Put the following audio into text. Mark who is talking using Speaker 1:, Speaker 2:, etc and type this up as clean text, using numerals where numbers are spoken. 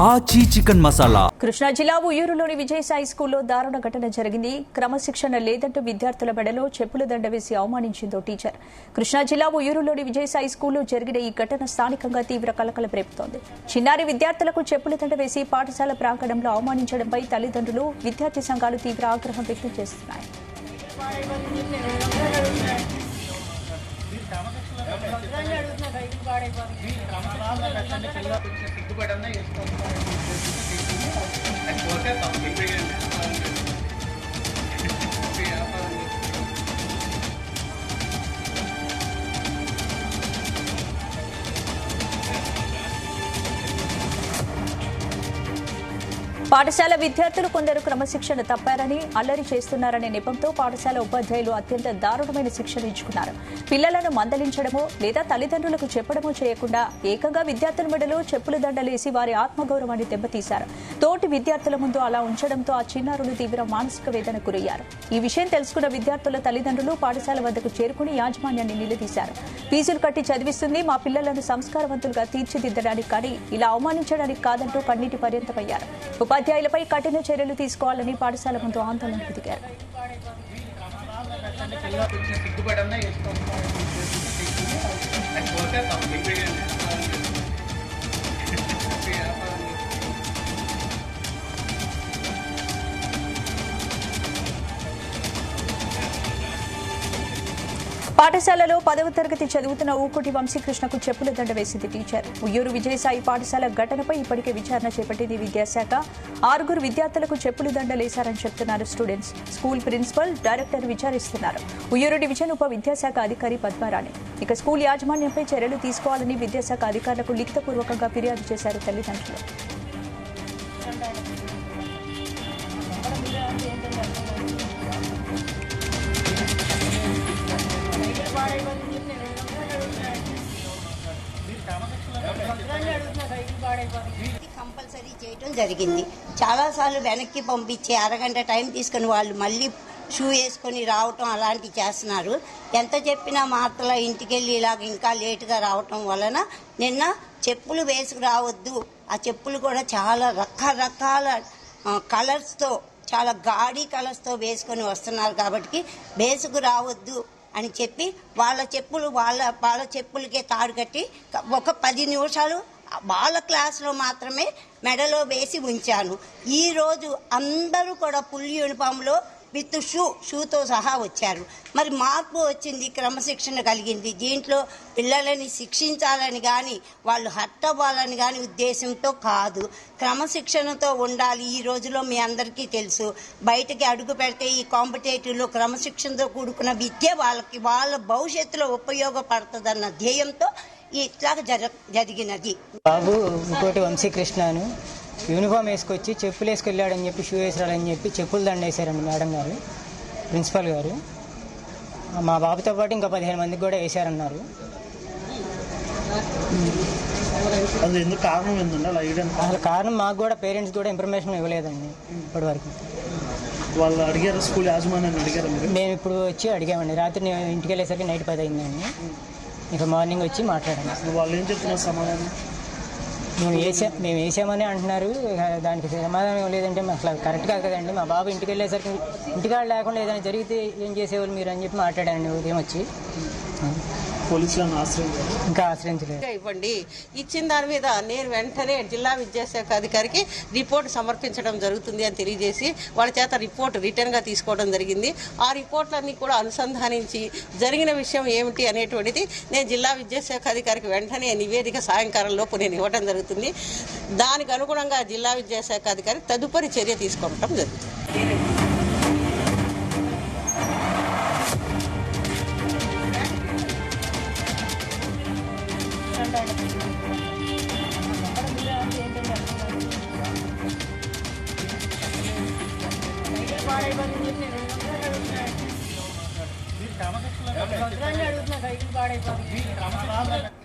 Speaker 1: ఆచి చికెన్ మసాలా.
Speaker 2: కృష్ణా జిల్లా ఉయ్యూరులోని విజయసాయి స్కూల్లో దారుణ ఘటన జరిగింది. క్రమశిక్షణ లేదంటూ విద్యార్థుల మెడలో చెప్పుల దండ వేసి అవమానించిందో టీచర్. కృష్ణా జిల్లా ఉయ్యూరులోని విజయసాయి స్కూల్లో జరిగిన ఈ ఘటన స్థానికంగా తీవ్ర కలకలం రేపుతోంది. చిన్నారి విద్యార్థులకు చెప్పుల దండ వేసి పాఠశాల ప్రాంగణంలో అవమానించడంపై తల్లిదండ్రులు, విద్యార్థి సంఘాలు తీవ్ర ఆగ్రహం వ్యక్తం చేస్తున్నాయి. పాఠశాల విద్యార్థులు కొందరు క్రమశిక్షణ తప్పారని, అల్లరి చేస్తున్నారనే నెపంతో పాఠశాల ఉపాధ్యాయులు అత్యంత దారుణమైన శిక్షణ ఇచ్చుకున్నారు. పిల్లలను మందలించడమో లేదా తల్లిదండ్రులకు చెప్పడమో చేయకుండా ఏకంగా విద్యార్థుల మెడలో చెప్పుల దండలేసి వారి ఆత్మగౌరవాన్ని దెబ్బతీశారు. తోటి విద్యార్థుల ముందు అలా ఉంచడంతో ఆ చిన్నారులు తీవ్ర మానసిక వేదనకు గురయ్యారు. ఈ విషయం తెలుసుకున్న విద్యార్థుల తల్లిదండ్రులు పాఠశాల వద్దకు చేరుకుని యాజమాన్యాన్ని నిలదీశారు. ఫీజులు కట్టి చదివిస్తుంది మా పిల్లలను సంస్కారవంతులుగా తీర్చిదిద్దడానికి కానీ ఇలా అవమానించడానికి కాదంటూ కన్నీటి పర్యంతమయ్యారు. ఉపాధ్యాయులపై కఠిన చర్యలు తీసుకోవాలని పాఠశాల ముందు ఆందోళనకు దిగారు. పాఠశాలలో 10వ తరగతి చదువుతున్న ఊకుటి వంశీకృష్ణకు చెప్పుల దండ వేసింది టీచర్. ఉయ్యూరు విజయసాయి పాఠశాల ఘటనపై ఇప్పటికే విచారణ చేపట్టింది విద్యాశాఖ. 6 విద్యార్థులకు చెప్పుల దండలేశారని చెప్తున్నారు స్టూడెంట్స్. స్కూల్ ప్రిన్సిపల్, డైరెక్టర్ విచారిస్తున్నారు. ఉయ్యూరు డివిజన్ ఉప విద్యాశాఖ అధికారి పద్మారాణి. ఇక స్కూల్ యాజమాన్యంపై చర్యలు తీసుకోవాలని విద్యాశాఖ అధికారులకు లిఖితపూర్వకంగా ఫిర్యాదు చేశారు తల్లిదండ్రులు.
Speaker 3: కంపల్సరీ చేయటం జరిగింది. చాలాసార్లు వెనక్కి పంపించి అరగంట టైం తీసుకుని వాళ్ళు మళ్ళీ షూ వేసుకొని రావటం అలాంటివి చేస్తున్నారు. ఎంత చెప్పినా మాత్రం ఇంటికి వెళ్ళి ఇలాగ ఇంకా లేటుగా రావటం వలన నిన్న చెప్పులు వేసుకు రావద్దు, ఆ చెప్పులు కూడా చాలా రకరకాల కలర్స్తో, చాలా గాడి కలర్స్తో వేసుకొని వస్తున్నారు కాబట్టి వేసుకు రావద్దు అని చెప్పి వాళ్ళ చెప్పులకే తాడు కట్టి ఒక 10 నిమిషాలు వాళ్ళ క్లాస్లో మాత్రమే మెడలో వేసి ఉంచాను. ఈరోజు అందరూ కూడా ఫుల్ యూనిఫామ్లో విత్ షూతో సహా వచ్చారు. మరి మార్పు వచ్చింది, క్రమశిక్షణ కలిగింది. దీంట్లో పిల్లలని శిక్షించాలని కానీ వాళ్ళు హర్ట్ అవ్వాలని కానీ ఉద్దేశంతో కాదు, క్రమశిక్షణతో ఉండాలి. ఈ రోజులో మీ అందరికీ తెలుసు, బయటకి అడుగు పెడితే ఈ కాంపిటేటివ్లో క్రమశిక్షణతో కూడుకున్న విద్య వాళ్ళ భవిష్యత్తులో ఉపయోగపడుతుందన్న ధ్యేయంతో ఇట్లా జరిగినది.
Speaker 4: బాబు ఇంకోటి వంశీకృష్ణను యూనిఫామ్ వేసుకొచ్చి చెప్పులు వేసుకెళ్ళాడని చెప్పి, షూ వేసాడని చెప్పి చెప్పులు దండ వేశారండి మేడం గారు, ప్రిన్సిపల్ గారు. మా బాబుతో పాటు ఇంకా 15 మందికి కూడా వేశారన్నారు. అసలు కారణం మాకు కూడా పేరెంట్స్ కూడా ఇన్ఫర్మేషన్ ఇవ్వలేదండి ఇప్పటి వరకు.
Speaker 5: వాళ్ళు అడిగారు, స్కూల్ యాజమాన్యాన్ని అడిగారు?
Speaker 4: మేము ఇప్పుడు వచ్చి అడిగామండి. రాత్రి ఇంటికి వెళ్ళేసరికి నైట్ 10 అయిందండి. ఇక మార్నింగ్ వచ్చి మాట్లాడాము.
Speaker 5: వాళ్ళు ఏం చెప్తున్నారు సమాధానం?
Speaker 4: మేము వేసామని అంటున్నారు. దానికి సమాధానం ఇవ్వలేదంటే అసలు కరెక్ట్ కాదు కదండి. మా బాబు ఇంటికి వెళ్ళేసరికి ఇంటికాడ లేకుండా ఏదైనా జరిగితే ఏం చేసేవాళ్ళు మీరు అని చెప్పి మాట్లాడానండి ఉదయం వచ్చి.
Speaker 5: పోలీసులను
Speaker 4: ఇంకా ఆశ్రయించలేదు.
Speaker 6: ఇవ్వండి ఇచ్చిన దాని మీద నేను వెంటనే జిల్లా విద్యాశాఖ అధికారికి రిపోర్ట్ సమర్పించడం జరుగుతుంది అని తెలియజేసి వాళ్ళ చేత రిపోర్ట్ రిటర్న్గా తీసుకోవడం జరిగింది. ఆ రిపోర్ట్లన్నీ కూడా అనుసంధానించి జరిగిన విషయం ఏమిటి అనేటువంటిది నేను జిల్లా విద్యాశాఖ అధికారికి వెంటనే నివేదిక సాయంకాలం లోపు నేను ఇవ్వడం జరుగుతుంది. దానికి అనుగుణంగా జిల్లా విద్యాశాఖ అధికారి తదుపరి చర్య తీసుకోవడం జరుగుతుంది.